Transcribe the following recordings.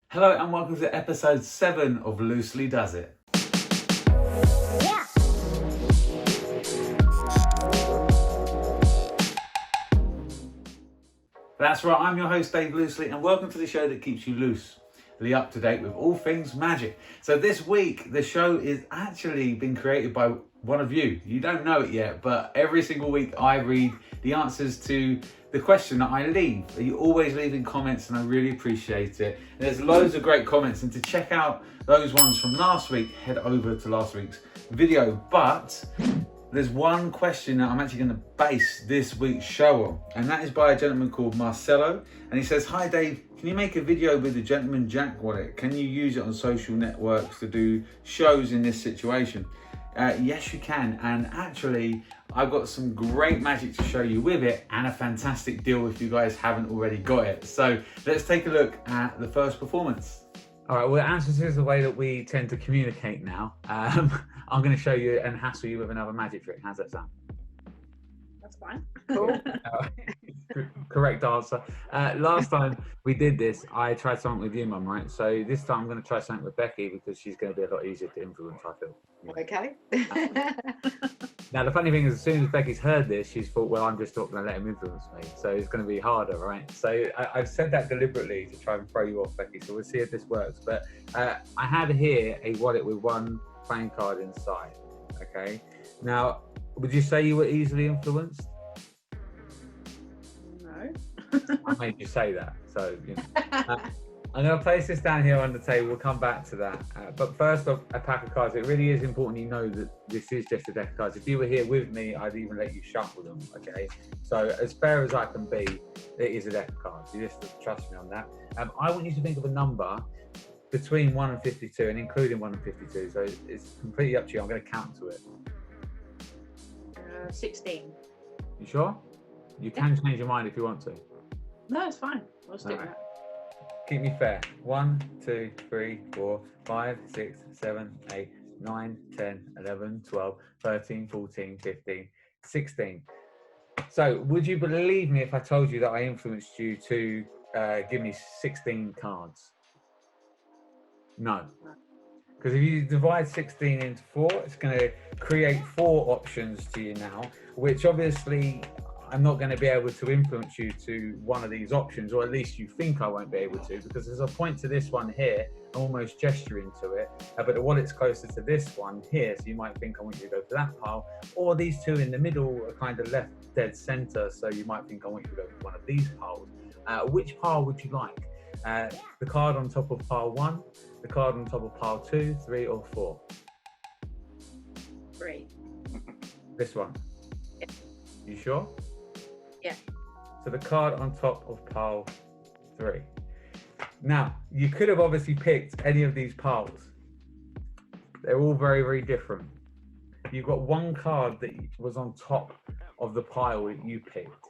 Hello and welcome to episode 7 of Loosely Does It. That's right, I'm your host Dave Loosley and welcome to the show that keeps you loosely up to date with all things magic. So this week the show is actually been created by one of you. You don't know it yet, but every single week I read the answers to the question that I leave. You always leaving comments and I really appreciate it. There's loads of great comments, and to check out those ones from last week, head over to last week's video. But there's one question that I'm actually going to base this week's show on, and that is by a gentleman called Marcelo. And he says, "Hi Dave, can you make a video with the Gentleman Jack wallet? Can you use it on social networks to do shows in this situation?" Yes, you can. And actually, I've got some great magic to show you with it and a fantastic deal if you guys haven't already got it. So let's take a look at the first performance. All right, well, answers is the way that we tend to communicate now. I'm going to show you and hassle you with another magic trick. How's that sound? That's fine. Cool. Correct answer. Last time we did this, I tried something with you, Mum, right? So this time I'm going to try something with Becky because she's going to be a lot easier to influence, I feel. Okay. Now, the funny thing is, as soon as Becky's heard this, she's thought, well, I'm just not going to let him influence me. So it's going to be harder, right? So I've said that deliberately to try and throw you off, Becky. So we'll see if this works. But I have here a wallet with one playing card inside, okay? Now, would you say you were easily influenced? No. I made you say that, so you know. I'm going to place this down here on the table. We'll come back to that. But first off, a pack of cards. It really is important you know that this is just a deck of cards. If you were here with me, I'd even let you shuffle them, okay? So as fair as I can be, it is a deck of cards. You just have to trust me on that. I want you to think of a number between 1 and 52 and including 1 and 52. So it's completely up to you. I'm going to count to it. 16. You sure? You can change your mind if you want to. No, it's fine. We'll stick All right. with that. Keep me fair. 1, 2, 3, 4, 5, 6, 7, 8, 9, 10, 11, 12, 13, 14, 15, 16. So would you believe me if I told you that I influenced you to give me 16 cards? No. Because if you divide 16 into 4, it's going to create 4 options to you now, which obviously I'm not going to be able to influence you to one of these options, or at least you think I won't be able to, because there's a point to this one here, I'm almost gesturing to it, but the wallet's closer to this one here, so you might think I want you to go to that pile, or these two in the middle are kind of left dead center, so you might think I want you to go to one of these piles. Which pile would you like? The card on top of pile 1, the card on top of pile 2, 3, or 4? 3. This one? Yeah. You sure? Yeah. So the card on top of pile 3. Now, you could have obviously picked any of these piles. They're all very, very different. You've got one card that was on top of the pile that you picked,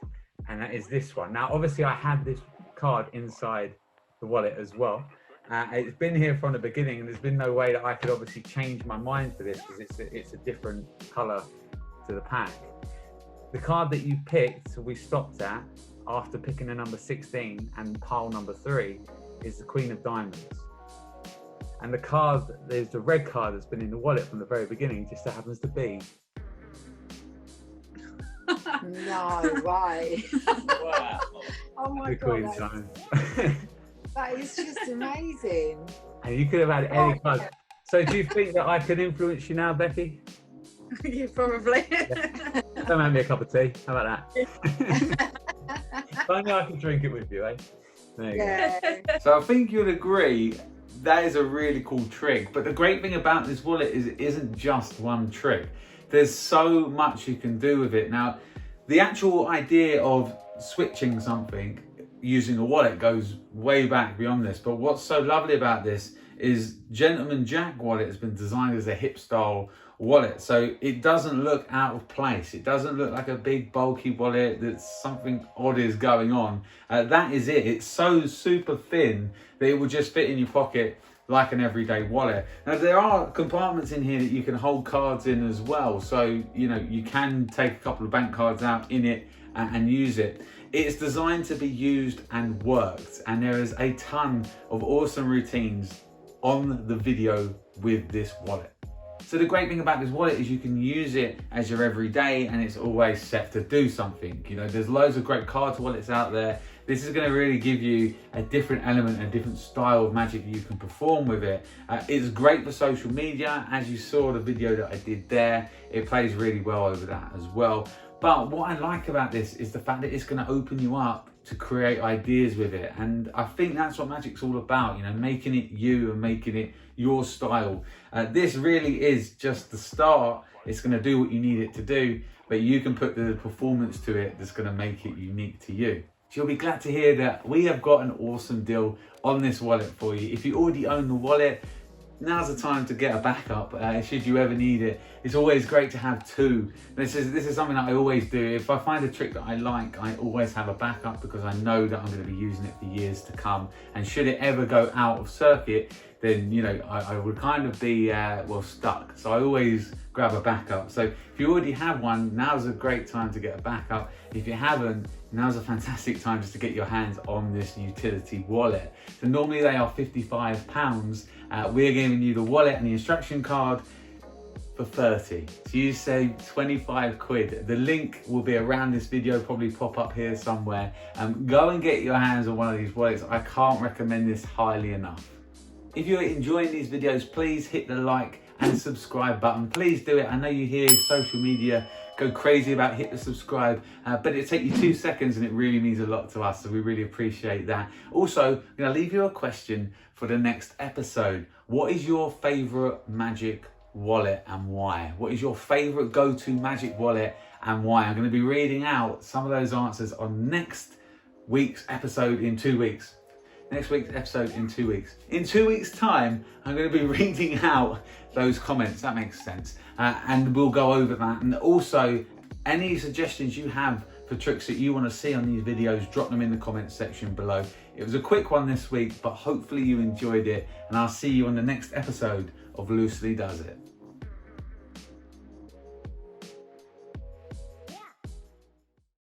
and that is this one. Now, obviously, I had this card inside the wallet as well. It's been here from the beginning, and there's been no way that I could obviously change my mind for this because it's a different color to the pack. The card that you picked, we stopped at after picking the number 16 and pile number 3 is the Queen of Diamonds. And the card, there's the red card that's been in the wallet from the very beginning, just so happens to be. No way. Wow. Oh my The Queen of God. Diamonds. That is just amazing. And you could have had any card. So do you think that I can influence you now, Becky? Yeah, probably. Don't make me a cup of tea. How about that? If only I can drink it with you, eh? There you Yeah. So I think you'll agree that is a really cool trick. But the great thing about this wallet is it isn't just one trick. There's so much you can do with it. Now, the actual idea of switching something using a wallet goes way back beyond this. But what's so lovely about this is Gentleman Jack wallet has been designed as a hip style wallet, so it doesn't look out of place. It doesn't look like a big bulky wallet that something odd is going on. That is it. It's so super thin that it will just fit in your pocket like an everyday wallet. Now there are compartments in here that you can hold cards in as well, so you know you can take a couple of bank cards out in it and use it. It's designed to be used and worked, and there is a ton of awesome routines on the video with this wallet. So the great thing about this wallet is you can use it as your everyday, and it's always set to do something. You know, there's loads of great card wallets out there. This is going to really give you a different element, a different style of magic you can perform with it. It's great for social media. As you saw the video that I did there, it plays really well over that as well. But what I like about this is the fact that it's going to open you up to create ideas with it. And I think that's what magic's all about, you know, making it you and making it your style. This really is just the start. It's going to do what you need it to do, but you can put the performance to it that's going to make it unique to you. So you'll be glad to hear that we have got an awesome deal on this wallet for you. If you already own the wallet, now's the time to get a backup should you ever need it. It's always great to have two. This is something that I always do. If I find a trick that I like, I always have a backup because I know that I'm going to be using it for years to come. And should it ever go out of circuit, then you know I would kind of be well stuck. So I always grab a backup. So if you already have one, now's a great time to get a backup. If you haven't, now's a fantastic time just to get your hands on this utility wallet. So normally they are £55. We're giving you the wallet and the instruction card for 30. So you save 25 quid. The link will be around this video, probably pop up here somewhere. Go and get your hands on one of these wallets. I can't recommend this highly enough. If you're enjoying these videos, please hit the like and subscribe button. Please do it. I know you hear social media go crazy about hit the subscribe, but it'll take you 2 seconds and it really means a lot to us, so we really appreciate that. Also, I'm going to leave you a question for the next episode. What is your favorite magic wallet and why? What is your favorite go-to magic wallet and why? I'm going to be reading out some of those answers on next week's episode in 2 weeks. Next week's episode in 2 weeks. In 2 weeks' time, I'm going to be reading out those comments. That makes sense. And we'll go over that. And also, any suggestions you have for tricks that you want to see on these videos, drop them in the comments section below. It was a quick one this week, but hopefully you enjoyed it. And I'll see you on the next episode of Loosely Does It.